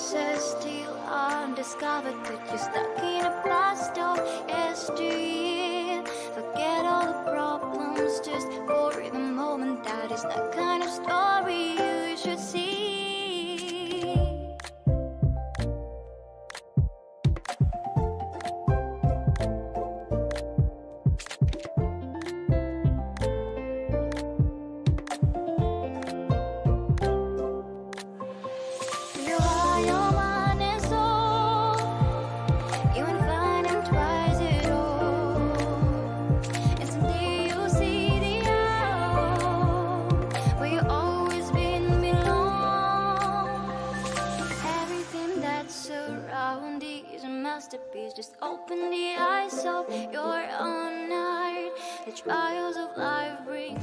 pieces still undiscovered, but you're stuck in a blast of yesteryear. Forget all the problems just for the moment. That is the kind of story you should see. Masterpiece, just open the eyes of your own heart. The trials of life bring